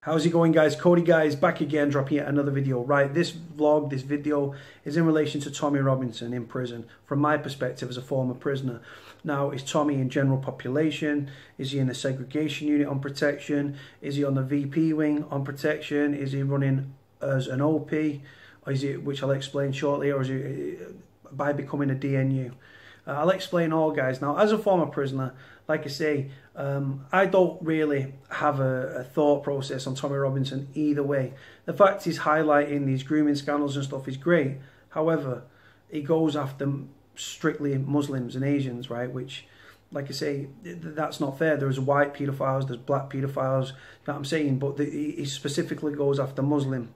How's it going, guys? Cody guys back again, dropping yet another video. Right, this video is in relation to Tommy Robinson in prison, from my perspective as a former prisoner. Now, is Tommy in general population? Is he in the segregation unit on protection? Is he on the VP wing on protection? Is he running as an OP? Or is he, which I'll explain shortly, or is he by becoming a DNU? I'll explain all, guys. Now, as a former prisoner, like I say, I don't really have a thought process on Tommy Robinson either way. The fact he's highlighting these grooming scandals and stuff is great. However, he goes after strictly Muslims and Asians, right? Which, like I say, that's not fair. There's white paedophiles, there's black paedophiles, you know what I'm saying? But he specifically goes after Muslim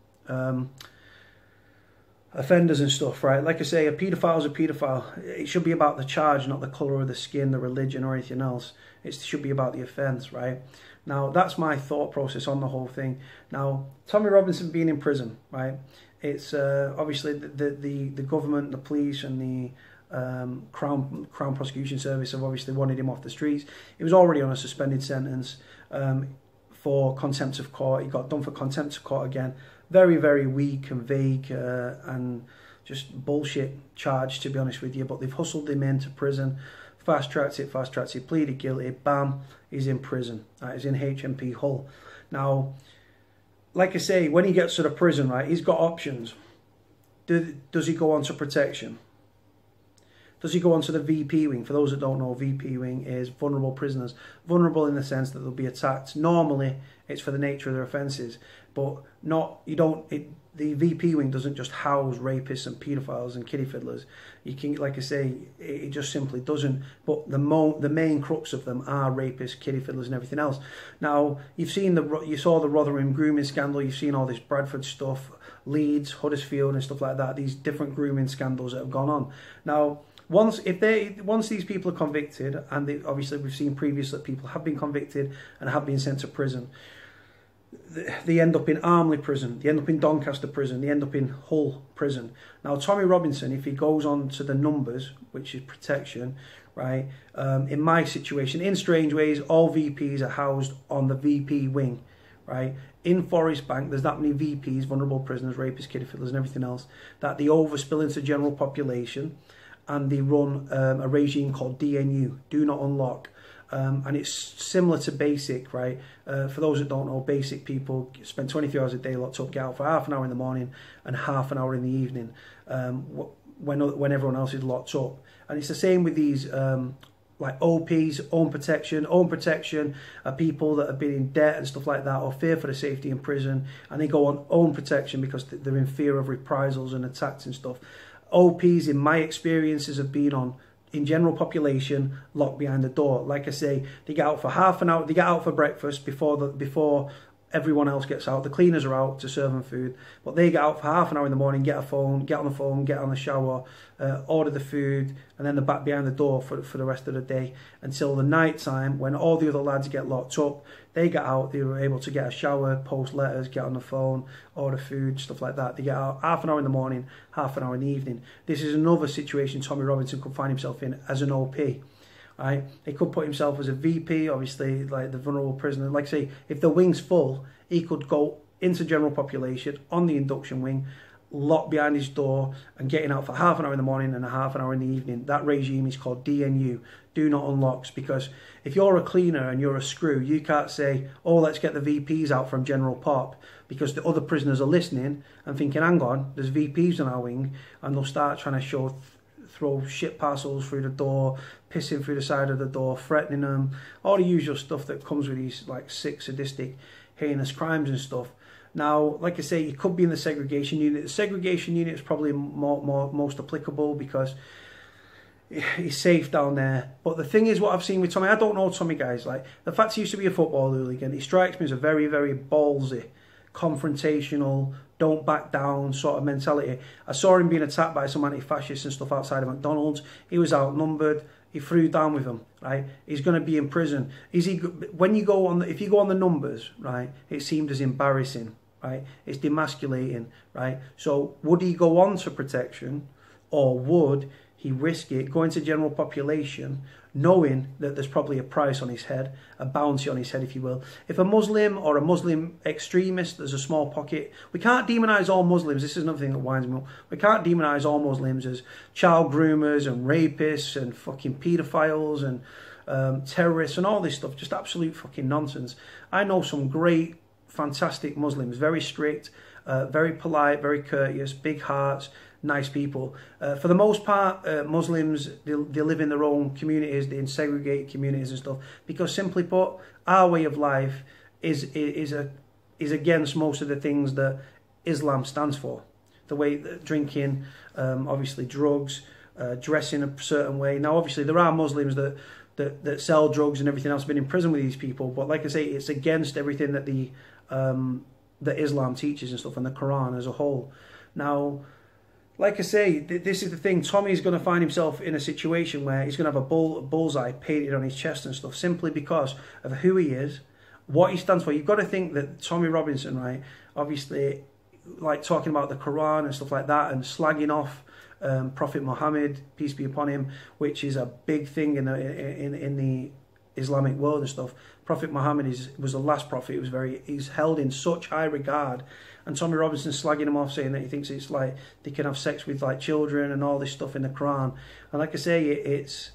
offenders and stuff, right? Like I say, a paedophile is a paedophile. It should be about the charge, not the colour of the skin, the religion, or anything else. It should be about the offence, right? Now, that's my thought process on the whole thing. Now, Tommy Robinson being in prison, right? It's obviously the government, the police, and the Crown Prosecution Service have obviously wanted him off the streets. He was already on a suspended sentence for contempt of court. He got done for contempt of court again. Very, very weak and vague and just bullshit charge, to be honest with you. But they've hustled him into prison, fast-tracked it, he pleaded guilty, bam, he's in prison. He's in HMP Hull. Now, like I say, when he gets to the prison, right, he's got options. Does he go on to protection? Does he go on to the VP wing? For those that don't know, VP wing is vulnerable prisoners. Vulnerable in the sense that they'll be attacked. Normally, it's for the nature of their offences, but the VP wing doesn't just house rapists and paedophiles and kiddie fiddlers. You can, like I say, it just simply doesn't. But the main crux of them are rapists, kiddie fiddlers, and everything else. Now, you saw the Rotherham grooming scandal. You've seen all this Bradford stuff, Leeds, Huddersfield, and stuff like that. These different grooming scandals that have gone on. Now, once these people are convicted, and obviously we've seen previously that people have been convicted and have been sent to prison, they end up in Armley prison, they end up in Doncaster prison, they end up in Hull prison. Now, Tommy Robinson, if he goes on to the numbers, which is protection, right, in my situation, in strange ways, all VPs are housed on the VP wing, right? In Forest Bank, there's that many VPs, vulnerable prisoners, rapists, kiddie fiddlers, and everything else, that they overspill into general population, and they run a regime called DNU, Do Not Unlock. And it's similar to Basic, right? For those that don't know, Basic people spend 23 hours a day locked up, get out for half an hour in the morning and half an hour in the evening when everyone else is locked up. And it's the same with these like OPs, own protection are people that have been in debt and stuff like that, or fear for the safety in prison, and they go on own protection because they're in fear of reprisals and attacks and stuff. OPs, in my experiences, have been on, in general population, locked behind the door. Like I say, they get out for half an hour, they get out for breakfast before everyone else gets out. The cleaners are out to serve them food, but they get out for half an hour in the morning, get on the phone, get on the shower, order the food, and then they're back behind the door for the rest of the day until the night time, when all the other lads get locked up. They get out, they were able to get a shower, post letters, get on the phone, order food, stuff like that. They get out half an hour in the morning, half an hour in the evening. This is another situation Tommy Robinson could find himself in as an OP. Right? He could put himself as a VP, obviously, like the vulnerable prisoner. Like I say, if the wing's full, he could go into general population on the induction wing, locked behind his door, and getting out for half an hour in the morning and a half an hour in the evening. That regime is called DNU, Do Not Unlocks, because if you're a cleaner and you're a screw, you can't say, oh, let's get the VPs out from general pop, because the other prisoners are listening and thinking, hang on, there's VPs on our wing, and they'll start trying to throw shit parcels through the door, pissing through the side of the door, threatening them, all the usual stuff that comes with these like sick, sadistic, heinous crimes and stuff. Now, like I say, it could be in the segregation unit. The segregation unit is probably most applicable because he's safe down there. But the thing is, what I've seen with Tommy, I don't know Tommy, guys. Like, the fact he used to be a football hooligan, he strikes me as a very, very ballsy, confrontational, don't back down sort of mentality. I saw him being attacked by some anti-fascists and stuff outside of McDonald's. He was outnumbered. He threw down with them, right? He's going to be in prison. If you go on the numbers, right, it seemed as embarrassing, right? It's demasculating, right? So would he go on to protection, or would he risk it, go into general population, knowing that there's probably a price on his head, a bounty on his head, if you will. If a Muslim or a Muslim extremist, there's a small pocket. We can't demonize all Muslims. This is another thing that winds me up. We can't demonize all Muslims as child groomers and rapists and fucking pedophiles and terrorists and all this stuff. Just absolute fucking nonsense. I know some great, fantastic Muslims, very strict, very polite, very courteous, big hearts, nice people. For the most part, Muslims, they live in their own communities, they in segregated communities and stuff, because simply put, our way of life is against most of the things that Islam stands for. The way that drinking, obviously drugs, dressing a certain way. Now, obviously, there are Muslims that sell drugs and everything else, been in prison with these people, but like I say, it's against everything that that Islam teaches and stuff, and the Quran as a whole. Now, like I say, this is the thing. Tommy's going to find himself in a situation where he's going to have a bullseye painted on his chest and stuff, simply because of who he is, what he stands for. You've got to think that Tommy Robinson, right, obviously, like talking about the Quran and stuff like that, and slagging off Prophet Muhammad, peace be upon him, which is a big thing in the Islamic world and stuff. Prophet Muhammad was the last prophet. He's held in such high regard, and Tommy Robinson slagging him off, saying that he thinks it's like they can have sex with like children and all this stuff in the Quran. And like I say, it's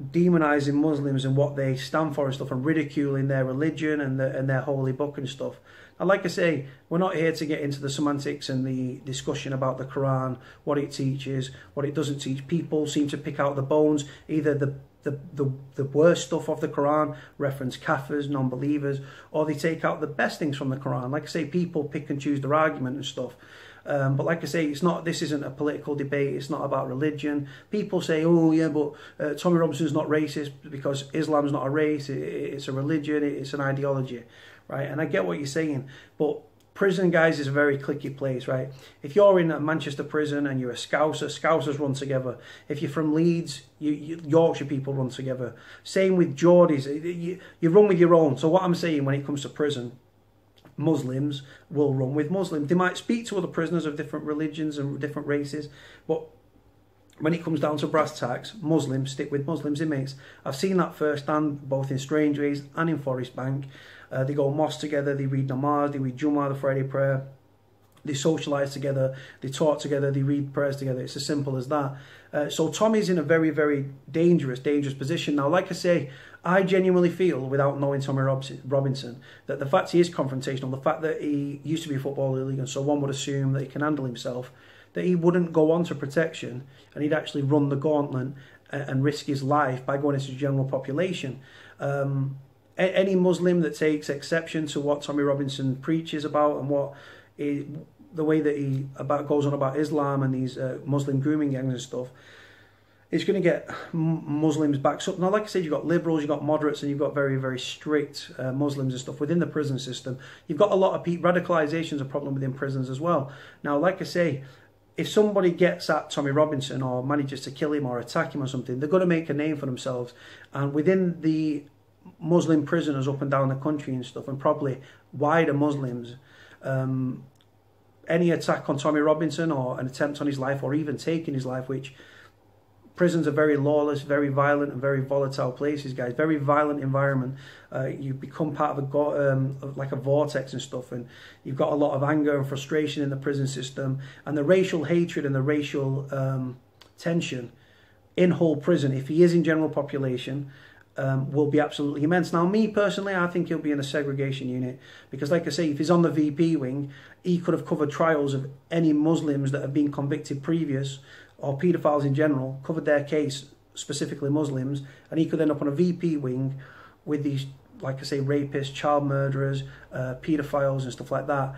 demonizing Muslims and what they stand for and stuff, and ridiculing their religion and their holy book and stuff. And like I say, we're not here to get into the semantics and the discussion about the Quran, what it teaches, what it doesn't teach. People seem to pick out the bones, either the worst stuff of the Quran, reference kafirs, non-believers, or they take out the best things from the Quran. Like I say, people pick and choose their argument and stuff. But like I say, this isn't a political debate. It's not about religion. People say, oh yeah, but Tommy Robinson's not racist because Islam's not a race. It's a religion. It's an ideology, right? And I get what you're saying, but prison, guys, is a very cliquey place, right? If you're in a Manchester prison and you're a Scouser, Scousers run together. If you're from Leeds, Yorkshire people run together. Same with Geordies. You run with your own. So what I'm saying, when it comes to prison, Muslims will run with Muslims. They might speak to other prisoners of different religions and different races, but when it comes down to brass tacks, Muslims stick with Muslims inmates. I've seen that firsthand, both in Strangeways and in Forest Bank. They go mosque together, they read namaz, they read Jummah, the Friday prayer, they socialise together, they talk together, they read prayers together. It's as simple as that. So Tommy's in a very, very dangerous position. Now, like I say, I genuinely feel, without knowing Tommy Robinson, that the fact he is confrontational, the fact that he used to be a footballer league, and so one would assume that he can handle himself, that he wouldn't go on to protection, and he'd actually run the gauntlet and risk his life by going into the general population. Any Muslim that takes exception to what Tommy Robinson preaches about and the way that he goes on about Islam and these Muslim grooming gangs and stuff, it's going to get Muslims back. So now, like I said, you've got liberals, you've got moderates, and you've got very, very strict Muslims and stuff within the prison system. You've got a lot of radicalisation is a problem within prisons as well. Now, like I say, if somebody gets at Tommy Robinson or manages to kill him or attack him or something, they're going to make a name for themselves. And within the Muslim prisoners up and down the country and stuff, and probably wider Muslims, any attack on Tommy Robinson or an attempt on his life or even taking his life, which prisons are very lawless, very violent and very volatile places, guys. Very violent environment. You become part of like a vortex and stuff, and you've got a lot of anger and frustration in the prison system, and the racial hatred and the racial tension in whole prison, if he is in general population, will be absolutely immense. Now, me personally, I think he'll be in a segregation unit, because like I say, if he's on the VP wing, he could have covered trials of any Muslims that have been convicted previous, or paedophiles in general, covered their case, specifically Muslims, and he could end up on a VP wing with these, like I say, rapists, child murderers, paedophiles and stuff like that.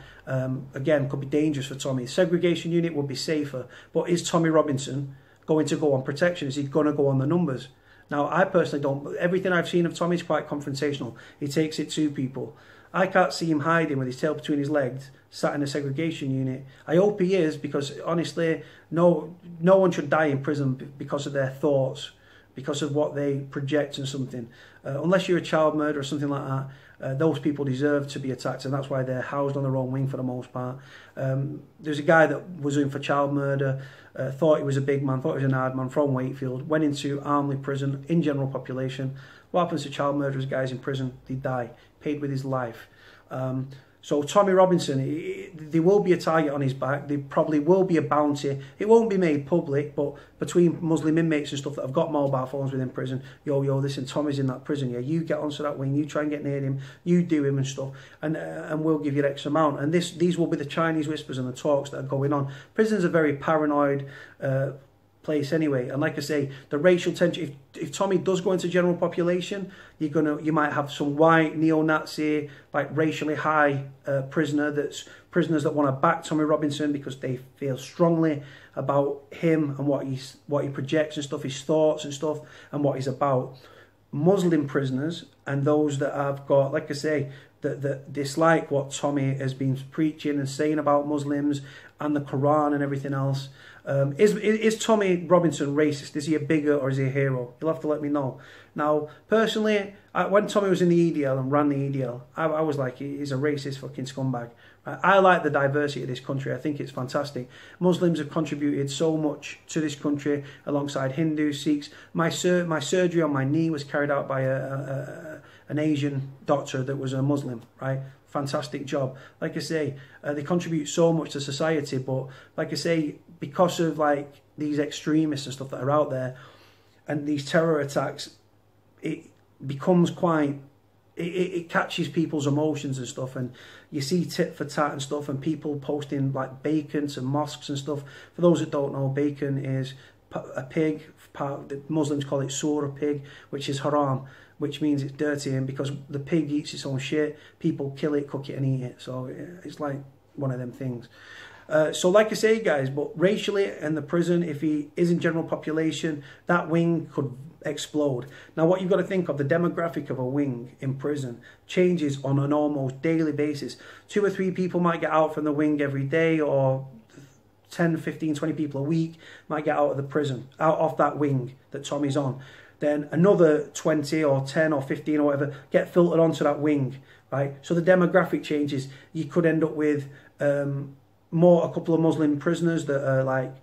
Again, could be dangerous for Tommy. Segregation unit would be safer, but is Tommy Robinson going to go on protection? Is he going to go on the numbers? Now, I personally don't. Everything I've seen of Tommy is quite confrontational. He takes it to people. I can't see him hiding with his tail between his legs, sat in a segregation unit. I hope he is, because honestly, no one should die in prison because of their thoughts, because of what they project and something. Unless you're a child murderer or something like that, those people deserve to be attacked, and that's why they're housed on their own wing for the most part. There's a guy that was in for child murder, thought he was a big man, thought he was an hard man, from Wakefield, went into Armley prison in general population. What happens to child murderers, guys in prison? They die, paid with his life. So Tommy Robinson, there will be a target on his back. There probably will be a bounty. It won't be made public, but between Muslim inmates and stuff that have got mobile phones within prison, yo, listen, Tommy's in that prison. Yeah, you get onto that wing, you try and get near him, you do him and stuff, and we'll give you X amount. And these will be the Chinese whispers and the talks that are going on. Prison's a very paranoid place anyway, and like I say, the racial tension, if Tommy does go into general population, you might have some white neo-Nazi, like racially high prisoners that want to back Tommy Robinson because they feel strongly about him and what he projects and stuff, his thoughts and stuff, and what he's about. Muslim prisoners and those that have got, like I say, that dislike what Tommy has been preaching and saying about Muslims and the Quran and everything else. Is Tommy Robinson racist? Is he a bigot or is he a hero? You'll have to let me know. Now, personally, when Tommy was in the EDL and ran the EDL, I was like, he's a racist fucking scumbag. I like the diversity of this country. I think it's fantastic. Muslims have contributed so much to this country alongside Hindus, Sikhs. My surgery on my knee was carried out by an Asian doctor that was a Muslim, right? Fantastic job. Like I say, they contribute so much to society, but like I say, because of like these extremists and stuff that are out there and these terror attacks, it becomes quite, it catches people's emotions and stuff, and you see tit for tat and stuff, and people posting like bacon to mosques and stuff. For those that don't know, bacon is a pig, the Muslims call it surah pig, which is haram, which means it's dirty, and because the pig eats its own shit, people kill it, cook it and eat it. So it's like one of them things. So like I say, guys, but racially in the prison, if he is in general population, that wing could explode. Now what you've got to think of, the demographic of a wing in prison changes on an almost daily basis. 2 or 3 people might get out from the wing every day, or 10, 15, 20 people a week might get out of the prison, out of that wing that Tommy's on. Then another 20 or 10 or 15 or whatever get filtered onto that wing, right? So the demographic changes. You could end up with a couple of Muslim prisoners that are like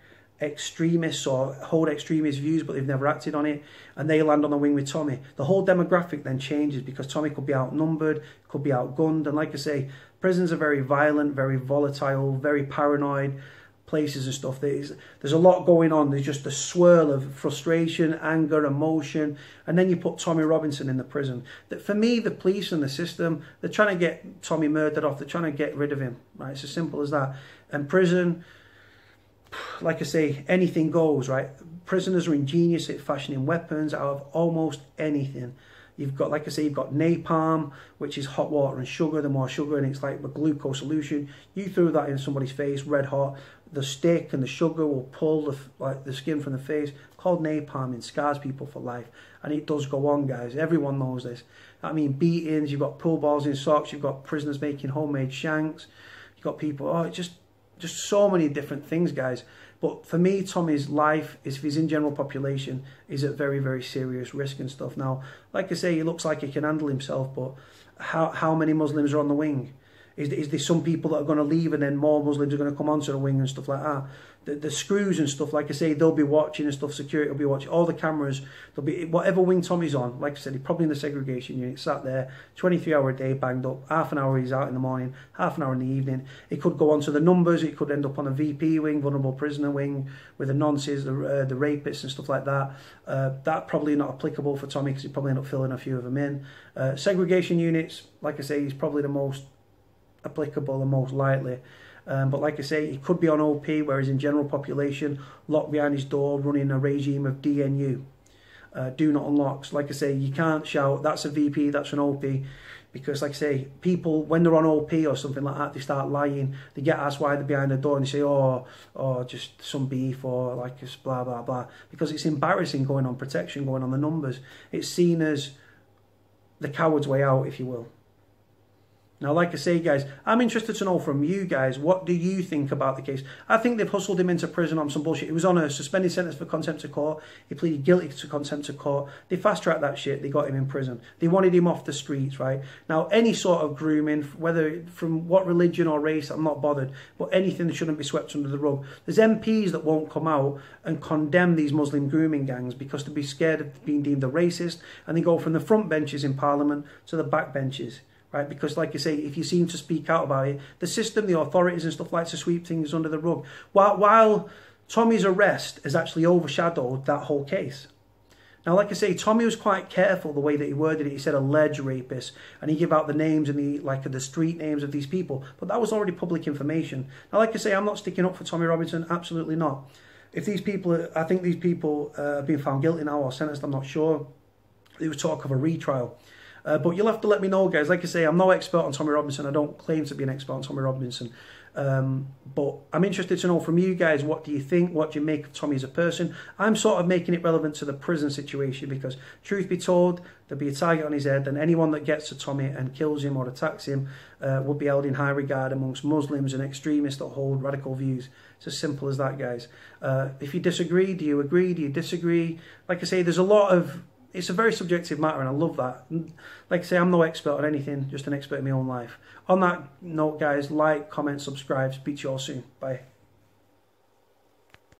extremists or hold extremist views, but they've never acted on it, and they land on the wing with Tommy. The whole demographic then changes because Tommy could be outnumbered, could be outgunned, and like I say, prisons are very violent, very volatile, very paranoid places and stuff. There's a lot going on. There's just a swirl of frustration, anger, emotion, and then you put Tommy Robinson in the prison. That for me, the police and the system, they're trying to get Tommy murdered off. They're trying to get rid of him, right? It's as simple as that. And prison, like I say, anything goes, right? Prisoners are ingenious at fashioning weapons out of almost anything. You've got, like I say, you've got napalm, which is hot water and sugar. The more sugar, and it's like a glucose solution. You threw that in somebody's face, red hot. The stick and the sugar will pull the skin from the face. Called napalm, and scars people for life. And it does go on, guys. Everyone knows this. I mean, beatings. You've got pool balls in socks. You've got prisoners making homemade shanks. You've got people. Oh, it's just so many different things, guys. But for me, Tommy's life, if he's in general population, is at very, very serious risk and stuff. Now, like I say, he looks like he can handle himself, but how many Muslims are on the wing? Is there some people that are going to leave and then more Muslims are going to come onto the wing and stuff like that? The screws and stuff, like I say, they'll be watching and stuff. Security will be watching. All the cameras, there'll be whatever wing Tommy's on. Like I said, he's probably in the segregation unit, sat there, 23-hour a day, banged up. Half an hour he's out in the morning, half an hour in the evening. It could go on to the numbers. It could end up on a VP wing, vulnerable prisoner wing, with the nonces, the rapists and stuff like that. That probably not applicable for Tommy because he'd probably end up filling a few of them in. Segregation units, like I say, he's probably the most applicable and most likely. But like I say, he could be on OP, whereas in general population, locked behind his door, running a regime of DNU, do not unlocks. Like I say, you can't shout, that's a VP, that's an OP, because like I say, people, when they're on OP or something like that, they start lying. They get asked why they're behind the door, and they say, oh, just some beef, or like just blah, blah, blah. Because it's embarrassing going on protection, going on the numbers. It's seen as the coward's way out, if you will. Now, like I say, guys, I'm interested to know from you guys, what do you think about the case? I think they've hustled him into prison on some bullshit. He was on a suspended sentence for contempt of court. He pleaded guilty to contempt of court. They fast-tracked that shit. They got him in prison. They wanted him off the streets, right? Now, any sort of grooming, whether from what religion or race, I'm not bothered, but anything that shouldn't be swept under the rug. There's MPs that won't come out and condemn these Muslim grooming gangs because they'd be scared of being deemed a racist, and they go from the front benches in Parliament to the back benches. Right, because like I say, if you seem to speak out about it, the system, the authorities and stuff like to sweep things under the rug. While Tommy's arrest has actually overshadowed that whole case. Now, like I say, Tommy was quite careful the way that he worded it. He said alleged rapist, and he gave out the names and the street names of these people. But that was already public information. Now, like I say, I'm not sticking up for Tommy Robinson. Absolutely not. If these people, I think these people have been found guilty now or sentenced, I'm not sure. There was talk of a retrial. But you'll have to let me know, guys. Like I say, I'm no expert on Tommy Robinson. I don't claim to be an expert on Tommy Robinson. But I'm interested to know from you guys, what do you think? What do you make of Tommy as a person? I'm sort of making it relevant to the prison situation because, truth be told, there'll be a target on his head, and anyone that gets to Tommy and kills him or attacks him would be held in high regard amongst Muslims and extremists that hold radical views. It's as simple as that, guys. If you disagree, do you agree? Do you disagree? Like I say, there's a lot of... It's a very subjective matter, and I love that. Like I say, I'm no expert on anything, just an expert in my own life. On that note, guys, like, comment, subscribe. Speak to you all soon. Bye.